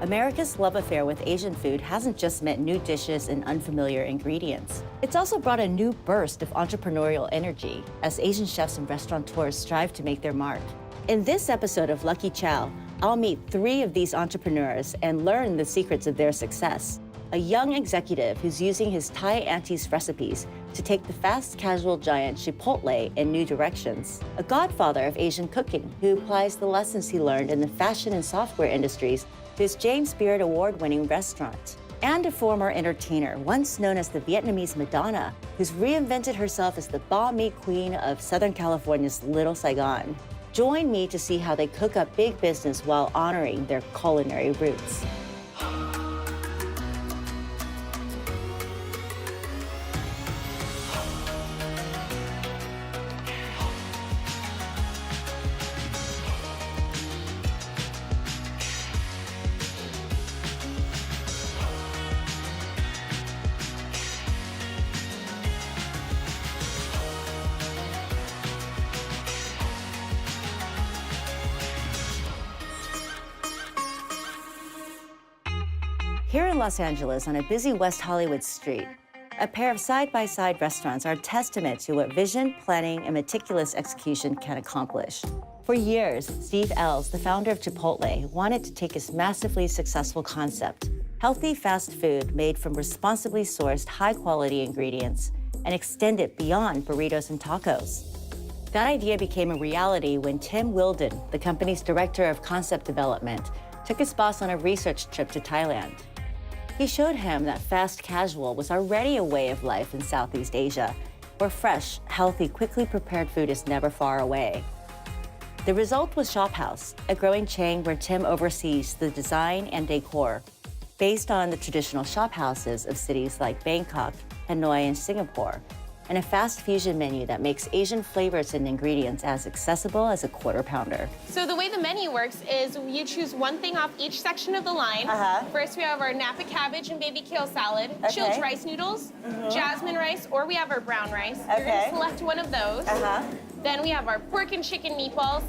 America's love affair with Asian food hasn't just meant new dishes and unfamiliar ingredients. It's also brought a new burst of entrepreneurial energy as Asian chefs and restaurateurs strive to make their mark. In this episode of Lucky Chow, I'll meet 3 of these entrepreneurs and learn the secrets of their success. A young executive who's using his Thai auntie's recipes to take the fast casual giant Chipotle in new directions. A godfather of Asian cooking who applies the lessons he learned in the fashion and software industries to his James Beard Award-winning restaurant. And a former entertainer, once known as the Vietnamese Madonna, who's reinvented herself as the banh mi queen of Southern California's Little Saigon. Join me to see how they cook up big business while honoring their culinary roots. Here in Los Angeles, on a busy West Hollywood street, a pair of side-by-side restaurants are a testament to what vision, planning, and meticulous execution can accomplish. For years, Steve Ells, the founder of Chipotle, wanted to take his massively successful concept, healthy fast food made from responsibly sourced, high-quality ingredients, and extend it beyond burritos and tacos. That idea became a reality when Tim Wilden, the company's director of concept development, took his boss on a research trip to Thailand. He showed him that fast casual was already a way of life in Southeast Asia, where fresh, healthy, quickly prepared food is never far away. The result was ShopHouse, a growing chain where Tim oversees the design and decor, based on the traditional shophouses of cities like Bangkok, Hanoi, and Singapore, and a fast fusion menu that makes Asian flavors and ingredients as accessible as a quarter pounder. So the way the menu works is you choose one thing off each section of the line. First, we have our Napa cabbage and baby kale salad, chilled rice noodles, jasmine rice, or we have our brown rice. You're gonna select one of those. Then we have our pork and chicken meatballs,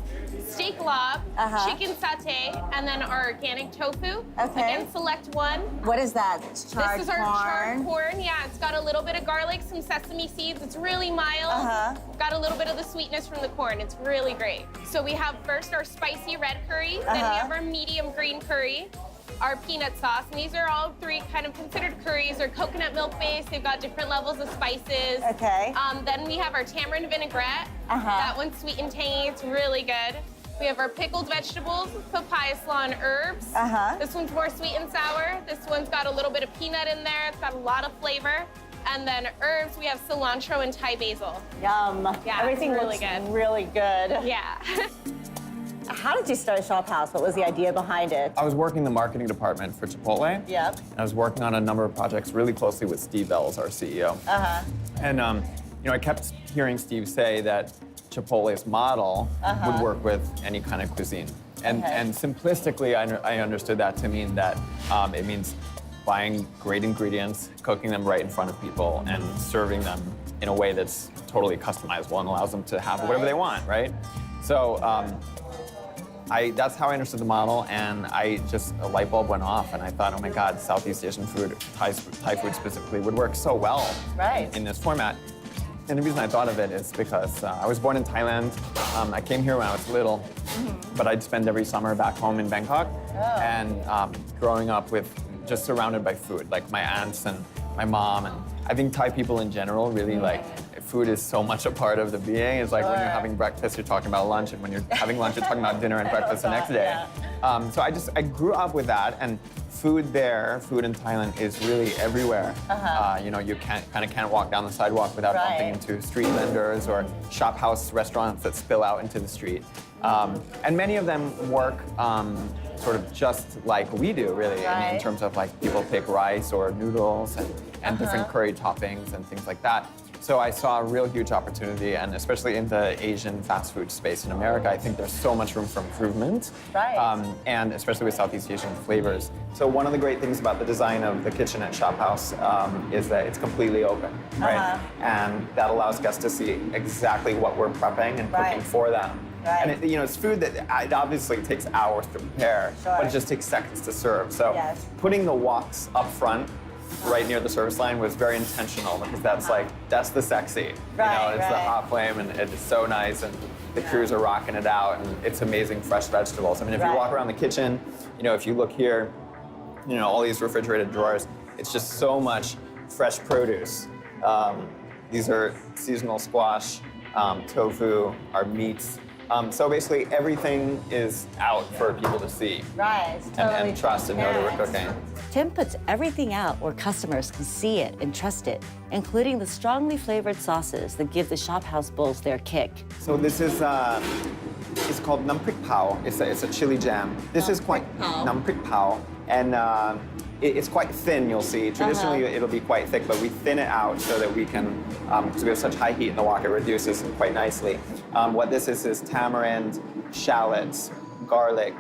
steak lob, chicken satay, and then our organic tofu. Again, select one. What is that? Charred This is our charred corn. Yeah, it's got a little bit of garlic, some sesame seeds. It's really mild. Got a little bit of the sweetness from the corn. It's really great. So we have first our spicy red curry, then we have our medium green curry, our peanut sauce, and these are all 3 kind of considered curries. They're coconut milk based. They've got different levels of spices. Then we have our tamarind vinaigrette. That one's sweet and tangy. It's really good. We have our pickled vegetables, papaya slaw, and herbs. This one's more sweet and sour. This one's got a little bit of peanut in there. It's got a lot of flavor. And then herbs, we have cilantro and Thai basil. Yum. Yeah, everything really looks good. really good. Yeah. How did you start ShopHouse? What was the idea behind it? I was working in the marketing department for Chipotle. Yep. And I was working on a number of projects really closely with Steve Ells, our CEO. And you know, I kept hearing Steve say that Chipotle's model would work with any kind of cuisine. And simplistically, I understood that to mean that it means buying great ingredients, cooking them right in front of people, and serving them in a way that's totally customizable and allows them to have whatever they want, right? So that's how I understood the model, and a light bulb went off, and I thought, oh my God, Southeast Asian food, Thai food specifically, would work so well in this format. And the reason I thought of it is because I was born in Thailand. I came here when I was little, but I'd spend every summer back home in Bangkok. And growing up just surrounded by food, like my aunts and my mom, and I think Thai people in general really like food is so much a part of the being. It's like when you're having breakfast, you're talking about lunch, and when you're having lunch, you're talking about dinner and breakfast the next day. So I grew up with that, and food in Thailand is really everywhere. You know, you can't walk down the sidewalk without bumping into street vendors or shophouse restaurants that spill out into the street. And many of them work sort of just like we do, really, in terms of like people take rice or noodles and different curry toppings and things like that. So I saw a real huge opportunity, and especially in the Asian fast food space in America, I think there's so much room for improvement, and especially with Southeast Asian flavors. So one of the great things about the design of the kitchen at ShopHouse is that it's completely open, right? And that allows guests to see exactly what we're prepping and cooking for them. Right. And it's food that it obviously takes hours to prepare, Sure. but it just takes seconds to serve. So Yes. putting the woks up front, right near the service line, was very intentional because that's the sexy. Right, It's the right. hot flame, and it's so nice, and the crews are rocking it out, and it's amazing fresh vegetables. I mean, if you Right. walk around the kitchen, if you look here, all these refrigerated drawers, it's just so much fresh produce. These are seasonal squash, tofu, our meats. So basically everything is out for people to see Right. It's totally and trust and know that we're transparent. cooking. Tim puts everything out where customers can see it and trust it, including the strongly flavored sauces that give the Shophouse bowls their kick. So this is it's called num prik pao. It's a chili jam. This is quite num prik pao, and it's quite thin. You'll see. Traditionally, it'll be quite thick, but we thin it out so that we can, because we have such high heat in the wok, it reduces quite nicely. What this is tamarind, shallots, garlic,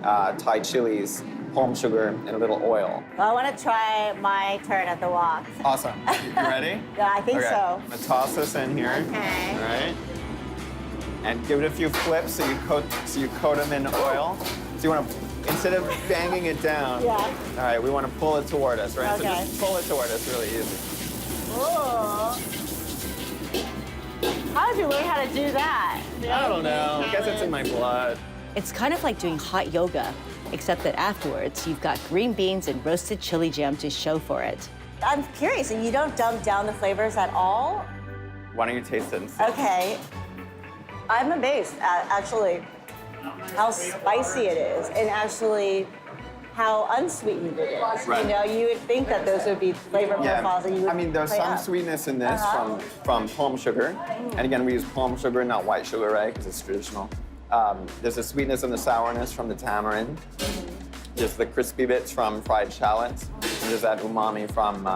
Thai chilies, palm sugar, and a little oil. Well, I want to try my turn at the wok. Awesome. You ready? Yeah, I think Okay. so. I'm gonna toss this in here. Okay. All right. And give it a few flips so you coat them in oil. So you want to, instead of banging it down. Yeah. All right, we want to pull it toward us, right? So Okay. just pull it toward us really easy. Ooh. How did you learn how to do that? I don't know. I guess it's in my blood. It's kind of like doing hot yoga, except that afterwards, you've got green beans and roasted chili jam to show for it. I'm curious, and you don't dump down the flavors at all? Why don't you taste it and see? Okay. I'm amazed at actually how spicy it is and actually how unsweetened it is. Right. You would think that those would be flavor profiles that you would I mean, there's play some up. sweetness in this from palm sugar. And again, we use palm sugar, not white sugar, right? Because it's traditional. There's a sweetness and the sourness from the tamarind. There's the crispy bits from fried shallots. And there's that umami from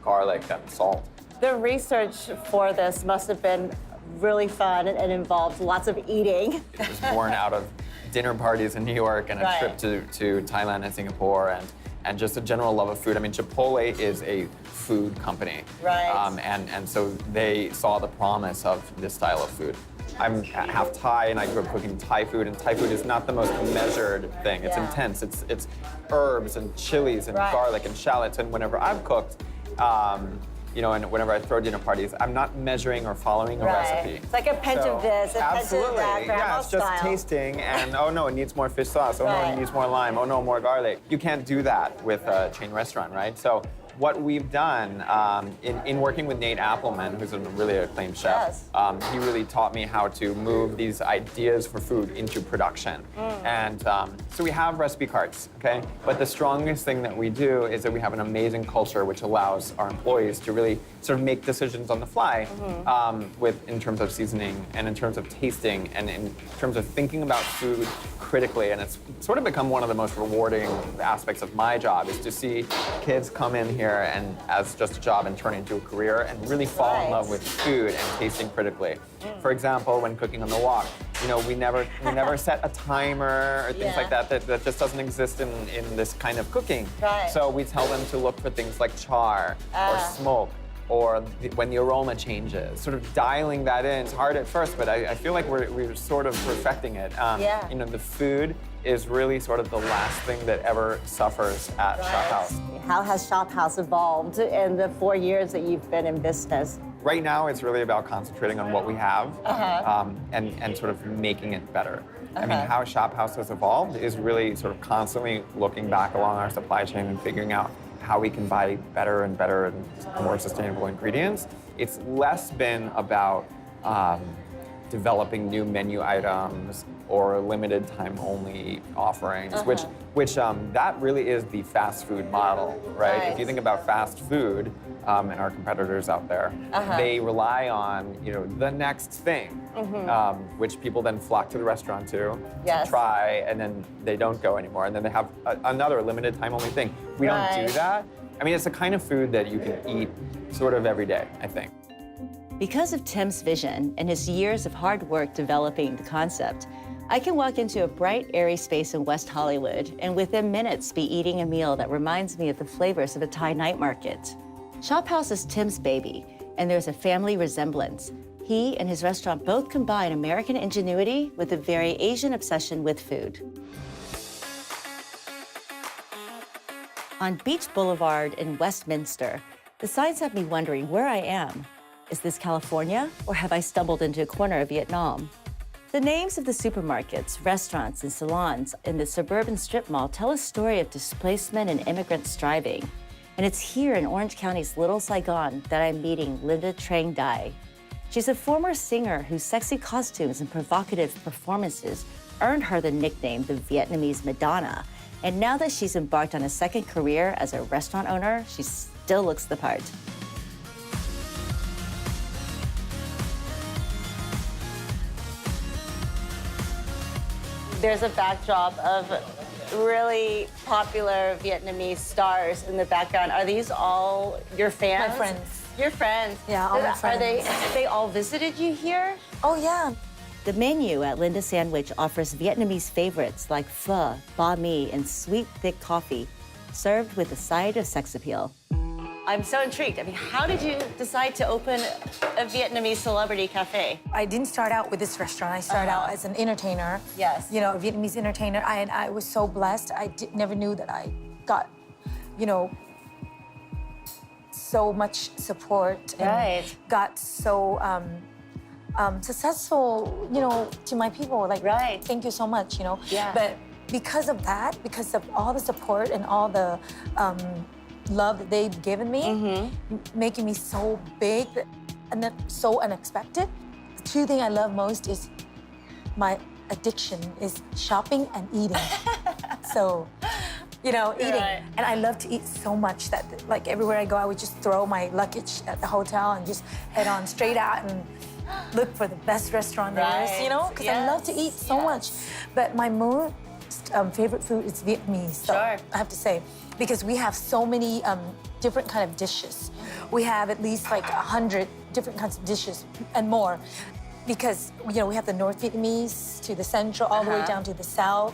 garlic and salt. The research for this must have been really fun and involved lots of eating. It was born out of dinner parties in New York and a Right. trip to Thailand and Singapore and just a general love of food. I mean, Chipotle is a food company. Right. And so they saw the promise of this style of food. I'm half Thai and I grew up cooking Thai food, and Thai food is not the most measured thing. It's Yeah. intense. It's herbs and chilies and Right. garlic and shallots. And whenever I've cooked, and whenever I throw dinner parties, I'm not measuring or following a recipe. It's like a pinch of this, a pinch of absolutely. that, Yeah, grandma it's just style. tasting, and oh no, it needs more fish sauce. Oh no, Right. it needs more lime. Oh no, more garlic. You can't do that with a chain restaurant, right? So what we've done in working with Nate Appleman, who's a really acclaimed chef, he really taught me how to move these ideas for food into production. And so we have recipe cards, okay? But the strongest thing that we do is that we have an amazing culture which allows our employees to really sort of make decisions on the fly in terms of seasoning and in terms of tasting and in terms of thinking about food critically. And it's sort of become one of the most rewarding aspects of my job is to see kids come in here and as just a job and turn it into a career and really fall in love with food and tasting critically. For example, when cooking on the wok, we never set a timer or things like that just doesn't exist in this kind of cooking. Right. So we tell them to look for things like char or smoke or when the aroma changes. Sort of dialing that in. It's hard at first, but I feel like we're sort of perfecting it. The food is really sort of the last thing that ever suffers at Shophouse. How has Shophouse evolved in the 4 years that you've been in business? Right now, it's really about concentrating on what we have and sort of making it better. I mean, how Shophouse has evolved is really sort of constantly looking back along our supply chain and figuring out how we can buy better and better and more sustainable ingredients. It's less been about developing new menu items or limited time only offerings, which that really is the fast food model, right? If you think about fast food and our competitors out there, they rely on the next thing, which people then flock to the restaurant to try, and then they don't go anymore, and then they have another limited time only thing. We don't do that. I mean, it's the kind of food that you can eat sort of every day, I think. Because of Tim's vision and his years of hard work developing the concept, I can walk into a bright, airy space in West Hollywood and within minutes be eating a meal that reminds me of the flavors of a Thai night market. Shophouse is Tim's baby, and there's a family resemblance. He and his restaurant both combine American ingenuity with a very Asian obsession with food. On Beach Boulevard in Westminster, the signs have me wondering where I am. Is this California, or have I stumbled into a corner of Vietnam? The names of the supermarkets, restaurants, and salons in the suburban strip mall tell a story of displacement and immigrant striving. And it's here in Orange County's Little Saigon that I'm meeting Linda Trang Dai. She's a former singer whose sexy costumes and provocative performances earned her the nickname the Vietnamese Madonna. And now that she's embarked on a second career as a restaurant owner, she still looks the part. There's a backdrop of really popular Vietnamese stars in the background. Are these all your fans? My friends. Your friends? Yeah, all my friends. Are they all visited you here? Oh, yeah. The menu at Linda Sandwich offers Vietnamese favorites like pho, banh mi, and sweet, thick coffee, served with a side of sex appeal. I'm so intrigued. I mean, how did you decide to open a Vietnamese celebrity cafe? I didn't start out with this restaurant. I started out as an entertainer. Yes. You know, a Vietnamese entertainer. I was so blessed. Never knew that I got, you know, so much support. And Right. got so successful, you know, to my people. Like, Right. thank you so much, you know. Yeah. But because of that, because of all the support and all the love that they've given me, making me so big and then so unexpected. The two things I love most is my addiction is shopping and eating. So, you know, eating. Right. And I love to eat so much that, like, everywhere I go, I would just throw my luggage at the hotel and just head on straight out and look for the best restaurant there is, you know? Because I love to eat so much. But my most favorite food is Vietnamese. So Sure. I have to say, because we have so many different kind of dishes. We have at least like 100 different kinds of dishes and more. Because, you know, we have the North Vietnamese to the central, all the way down to the south.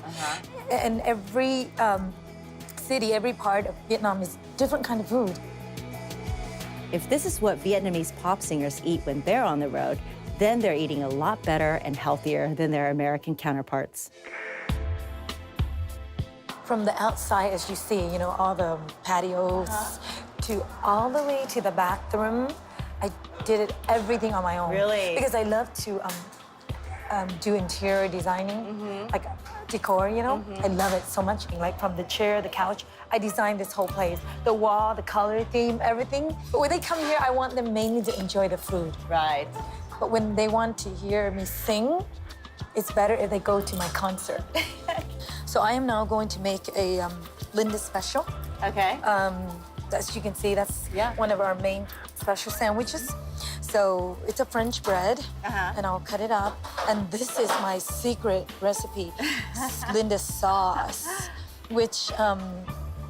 And every city, every part of Vietnam is different kind of food. If this is what Vietnamese pop singers eat when they're on the road, then they're eating a lot better and healthier than their American counterparts. From the outside, as you see, you know, all the patios to all the way to the bathroom, I did it everything on my own. Really? Because I love to do interior designing, like decor, you know? I love it so much. Like from the chair, the couch, I designed this whole place. The wall, the color theme, everything. But when they come here, I want them mainly to enjoy the food. Right. But when they want to hear me sing, it's better if they go to my concert. So I am now going to make a Linda special. Okay. As you can see, that's one of our main special sandwiches. So it's a French bread, and I'll cut it up. And this is my secret recipe, Linda sauce, which,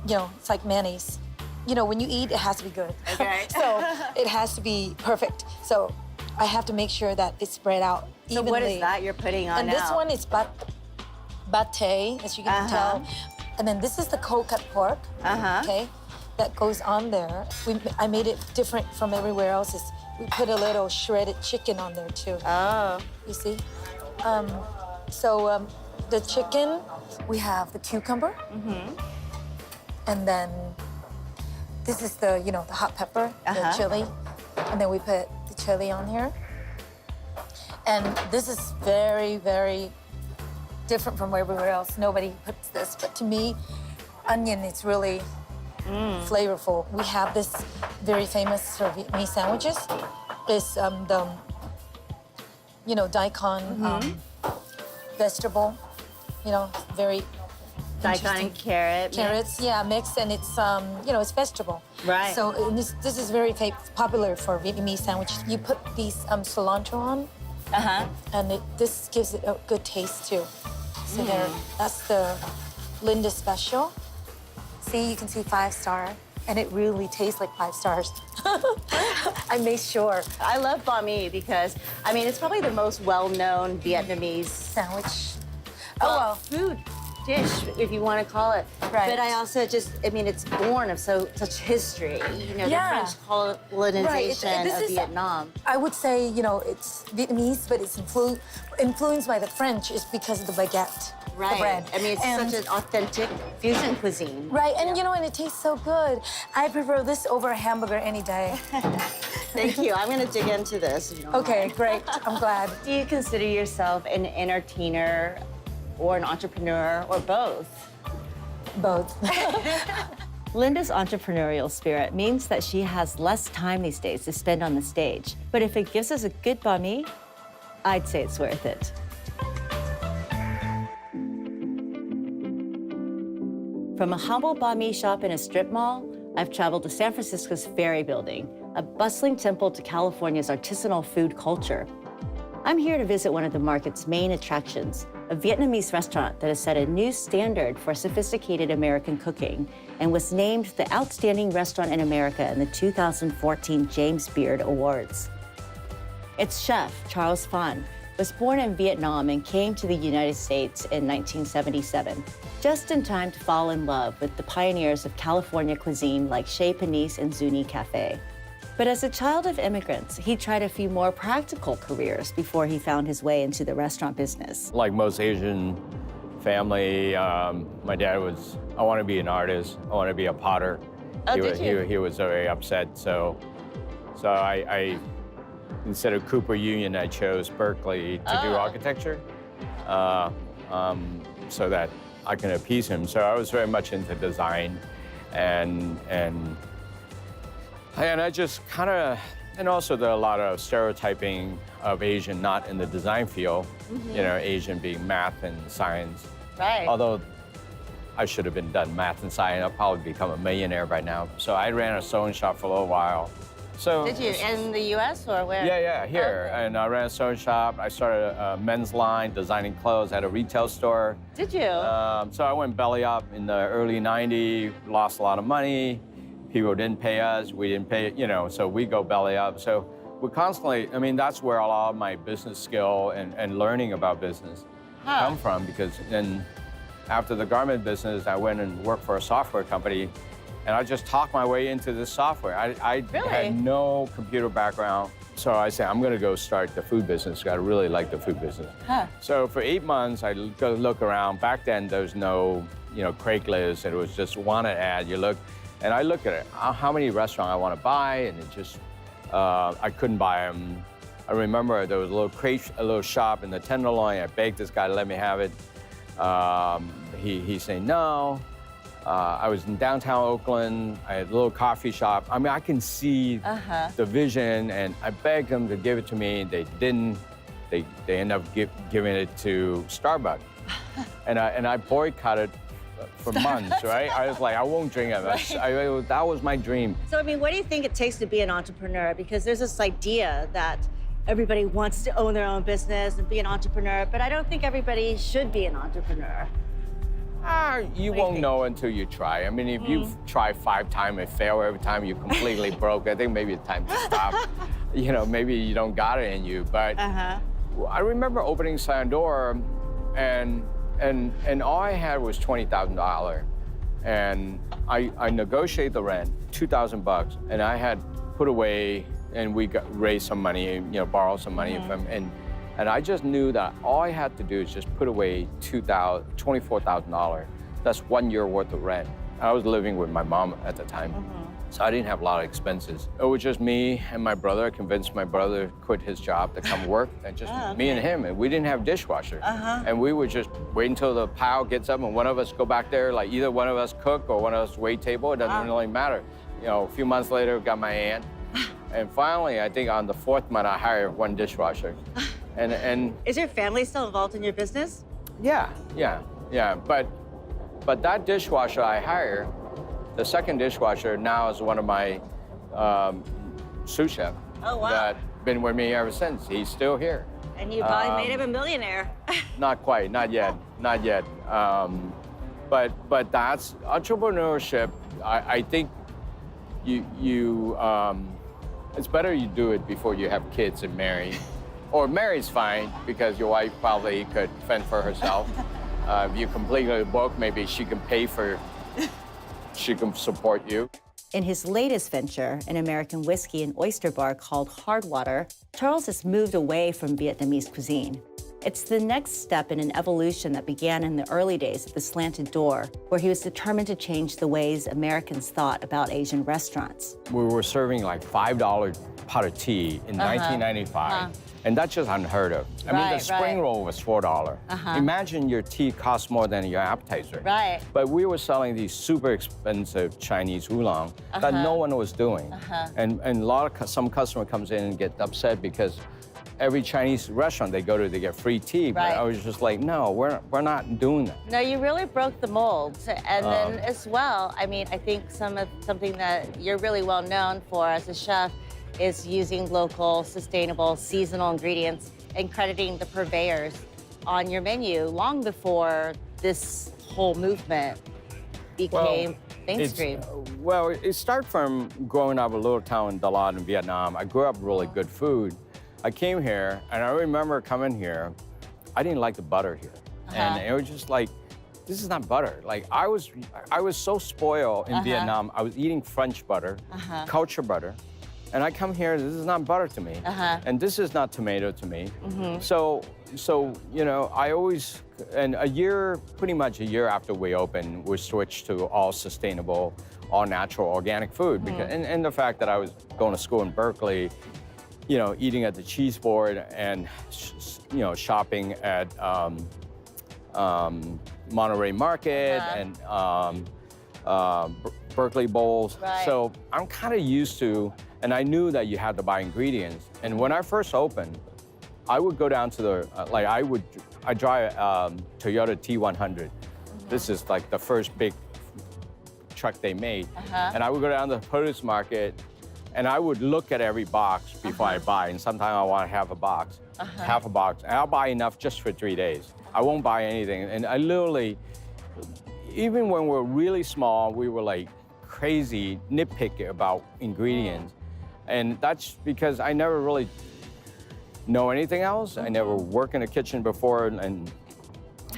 you know, it's like mayonnaise. You know, when you eat, it has to be good. Okay. So it has to be perfect. So I have to make sure that it's spread out So evenly. what is that you're putting on And now? this one is pate, as you can tell. And then this is the cold cut pork, okay, that goes on there. I made it different from everywhere else. We put a little shredded chicken on there too. Oh. You see? The chicken, we have the cucumber. And then this is the, you know, the hot pepper, the chili. And then we put the chili on here. And this is very, very different from everywhere else. Nobody puts this, but to me, onion is really flavorful. We have this very famous for Vietnamese sandwiches. It's the, you know, daikon vegetable, you know, very Daikon and carrot. carrots, mixed, and it's you know, it's vegetable. Right. So this is very popular for Vietnamese sandwiches. You put these cilantro on, and this gives it a good taste too. So that's the Linda special. See, you can see 5-star, and it really tastes like 5 stars. I made sure. I love banh mi because, I mean, it's probably the most well-known Vietnamese Sandwich. food dish, if you want to call it. Right. But I also I mean, it's born of such history. You know, Yeah. the French colonization This of is- Vietnam. I would say, you know, it's Vietnamese, but it's influenced by the French is because of the baguette, the bread. I mean, it's And- such an authentic fusion cuisine. Right, and you know, and it tastes so good. I prefer this over a hamburger any day. Thank you. I'm going to dig into this. If you don't Okay, mind. great. I'm glad. Do you consider yourself an entertainer or an entrepreneur or both? Both. Linda's entrepreneurial spirit means that she has less time these days to spend on the stage. But if it gives us a good banh mi, I'd say it's worth it. From a humble banh mi shop in a strip mall, I've traveled to San Francisco's Ferry Building, a bustling temple to California's artisanal food culture. I'm here to visit one of the market's main attractions, a Vietnamese restaurant that has set a new standard for sophisticated American cooking and was named the Outstanding Restaurant in America in the 2014 James Beard Awards. Its chef, Charles Phan, was born in Vietnam and came to the United States in 1977, just in time to fall in love with the pioneers of California cuisine like Chez Panisse and Zuni Cafe. But as a child of immigrants, he tried a few more practical careers before he found his way into the restaurant business. Like most Asian family, my dad was, I want to be an artist. I want to be a potter. Oh, he, did was, you? He was very upset. So I instead of Cooper Union, I chose Berkeley to do architecture so that I can appease him. So I was very much into design and I just kind of, and also there are a lot of stereotyping of Asian not in the design field, you know, Asian being math and science. Right. Although I should have been done math and science, I'll probably become a millionaire by now. So I ran a sewing shop for a little while. So Did you? In the U.S. or where? yeah, here. Okay. And I ran a sewing shop. I started a men's line, designing clothes at a retail store. Did you? So I went belly up in the early '90s, lost a lot of money. People didn't pay us, we didn't pay, you know, so we go belly up. So we constantly, I mean, that's where a lot of my business skill and learning about business come from, because then after the garment business, I went and worked for a software company, and I just talked my way into this software. I Really? had no computer background. So I said, I'm gonna go start the food business. I really like the food business. So for 8 months, I go look around. Back then, there was no, you know, Craigslist. It was just wanted ad. You look, and I looked at it, how many restaurants I want to buy, and it just, I couldn't buy them. I remember there was a little shop in the Tenderloin. I begged this guy to let me have it. He said no. I was in downtown Oakland. I had a little coffee shop. I mean, I can see the vision, and I begged them to give it to me. They didn't. They ended up giving it to Starbucks, and I boycotted for months. Right? I was like, I won't drink it. That was my dream. So, I mean, what do you think it takes to be an entrepreneur? Because there's this idea that everybody wants to own their own business and be an entrepreneur, but I don't think everybody should be an entrepreneur. You won't know until you try. I mean, if you try 5 times and fail every time, you're completely broke. I think maybe it's time to stop. You know, maybe you don't got it in you. But I remember opening Sandor, and all I had was $20,000, and I negotiated the rent, $2,000, and I had put away, and we raised some money, you know, borrowed some money from, and I just knew that all I had to do is just put away $24,000. That's 1 year worth of rent. I was living with my mom at the time, so I didn't have a lot of expenses. It was just me and my brother. I convinced my brother to quit his job to come work, and just me and him. And we didn't have dishwasher, and we would just wait until the pile gets up, and one of us go back there, like either one of us cook or one of us wait table. It doesn't really matter. You know, a few months later, got my aunt, and finally, I think on the 4th month, I hired 1 dishwasher. And Is your family still involved in your business? yeah. But that dishwasher I hired, the second dishwasher now is one of my sous chefs. Oh, wow. That's been with me ever since. He's still here. And you probably made him a millionaire. Not quite, not yet. But that's entrepreneurship. I think it's better you do it before you have kids and marry. Or marry's fine, because your wife probably could fend for herself. If you're completely booked, maybe she can pay for, she can support you. In his latest venture, an American whiskey and oyster bar called Hardwater, Charles has moved away from Vietnamese cuisine. It's the next step in an evolution that began in the early days at the Slanted Door, where he was determined to change the ways Americans thought about Asian restaurants. We were serving like $5 pot of tea in 1995, and that's just unheard of. I mean, the spring roll was $4. Imagine your tea costs more than your appetizer. Right. But we were selling these super expensive Chinese oolong that no one was doing. And a lot of some customer comes in and get upset because every Chinese restaurant they go to, they get free tea. But I was just like, no, we're not doing that. No, you really broke the mold. And then as well, I mean, I think something that you're really well known for as a chef is using local, sustainable, seasonal ingredients and crediting the purveyors on your menu long before this whole movement became mainstream. Well, it started from growing up in a little town in Dalat in Vietnam. I grew up really good food. I came here, and I remember coming here, I didn't like the butter here. And it was just like, this is not butter. Like, I was so spoiled in Vietnam. I was eating French butter, culture butter, and I come here, this is not butter to me. And this is not tomato to me. So, you know, I always, and pretty much a year after we opened, we switched to all sustainable, all natural, organic food. Because, and the fact that I was going to school in Berkeley, you know, eating at the cheese board and, you know, shopping at Monterey Market and Berkeley Bowls. So I'm kind of used to, and I knew that you had to buy ingredients. And when I first opened, I would go down to the, I drive Toyota T100. This is like the first big truck they made. And I would go down to the produce market, and I would look at every box before I buy, and sometimes I want half a box, and I'll buy enough just for 3 days. I won't buy anything, and I literally, even when we're really small, we were like crazy nitpicky about ingredients, and that's because I never really know anything else. I never worked in a kitchen before, and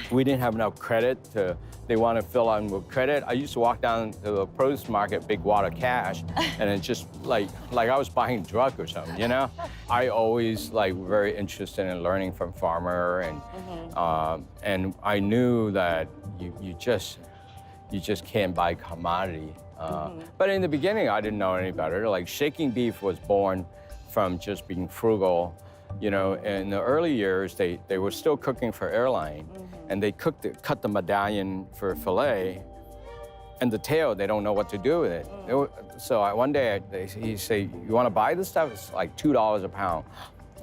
we didn't have enough credit to. They want to fill in with credit. I used to walk down to the produce market, big wad of cash, and it's just like I was buying a drug or something, you know? I always very interested in learning from farmer, and I knew that you just can't buy commodity. But in the beginning, I didn't know any better. Like Shaking Beef was born from just being frugal. You know, in the early years, they were still cooking for airline, and they cut the medallion for filet, and the tail, they don't know what to do with it. So one day, he said, you want to buy this stuff? It's like $2 a pound.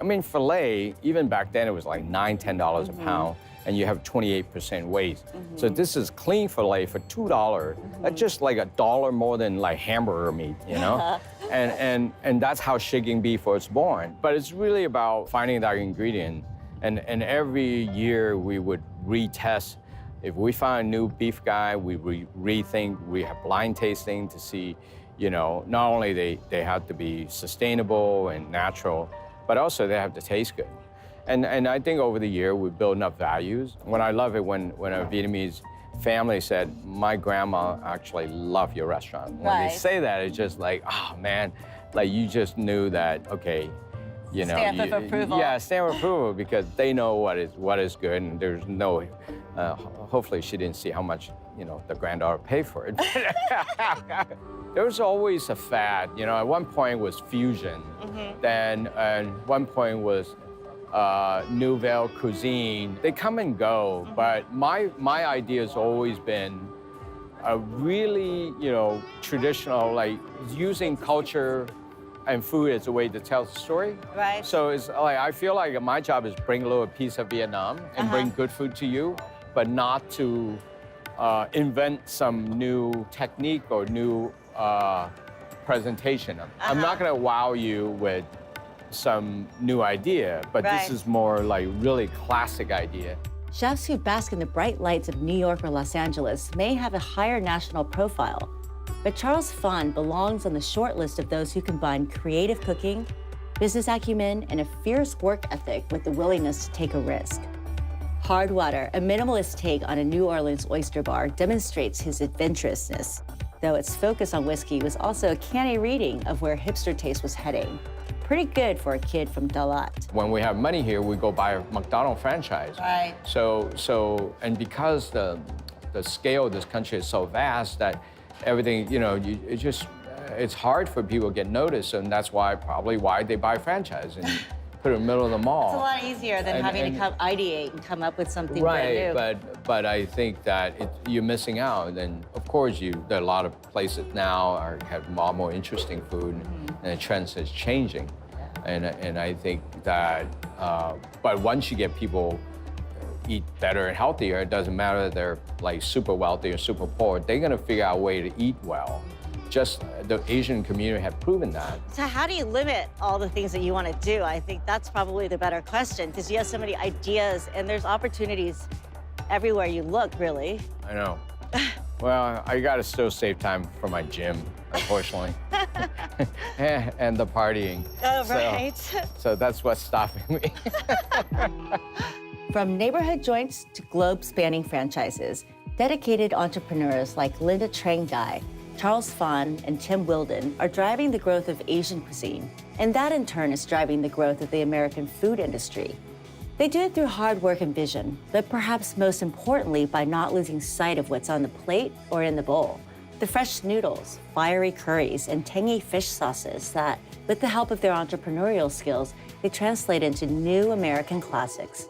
I mean, filet, even back then, it was like $9, $10 a pound, and you have 28% waste. So this is clean filet for $2. That's just like $1 more than like hamburger meat, you know? And that's how Shaking Beef was born. But it's really about finding that ingredient. And every year we would retest. If we find a new beef guy, we rethink. We have blind tasting to see, you know, not only they have to be sustainable and natural, but also they have to taste good. And I think over the year we build enough values. When I love it when a Vietnamese family said, my grandma actually loved your restaurant. When they say that, it's just like, oh man, like you just knew that, okay, you know. Stamp of approval. Yeah, stamp of approval, because they know what is good, and there's no, hopefully she didn't see how much, you know, the granddaughter paid for it. There was always a fad, you know. At one point was fusion, then at one point was nouvelle cuisine. They come and go, but my idea has always been a really, you know, traditional, like using culture and food as a way to tell the story. Right. So it's like, I feel like my job is bring a little piece of Vietnam and bring good food to you, but not to invent some new technique or new presentation. I'm not gonna wow you with some new idea, but this is more like really classic idea. Chefs who bask in the bright lights of New York or Los Angeles may have a higher national profile, but Charles Phan belongs on the short list of those who combine creative cooking, business acumen, and a fierce work ethic with the willingness to take a risk. Hard Water, a minimalist take on a New Orleans oyster bar, demonstrates his adventurousness, though its focus on whiskey was also a canny reading of where hipster taste was heading. Pretty good for a kid from Dalat. When we have money here, we go buy a McDonald's franchise. Right. And because the scale of this country is so vast that everything, it's hard for people to get noticed, and that's probably why they buy franchise and put it in the middle of the mall. It's a lot easier than having to ideate and come up with something right, brand new. but I think that you're missing out. And of course, there are a lot of places now have a lot more interesting food, and the trend is changing. And I think that, but once you get people eat better and healthier, it doesn't matter if they're like super wealthy or super poor, they're gonna figure out a way to eat well. Just the Asian community have proven that. So how do you limit all the things that you want to do? I think that's probably the better question, because you have so many ideas and there's opportunities everywhere you look, really. I know. Well, I gotta still save time for my gym, unfortunately. And the partying. Oh, right. So that's what's stopping me. From neighborhood joints to globe-spanning franchises, dedicated entrepreneurs like Linda Trang Dai, Charles Phan, and Tim Wilden are driving the growth of Asian cuisine, and that in turn is driving the growth of the American food industry. They do it through hard work and vision, but perhaps most importantly by not losing sight of what's on the plate or in the bowl. The fresh noodles, fiery curries, and tangy fish sauces that, with the help of their entrepreneurial skills, they translate into new American classics.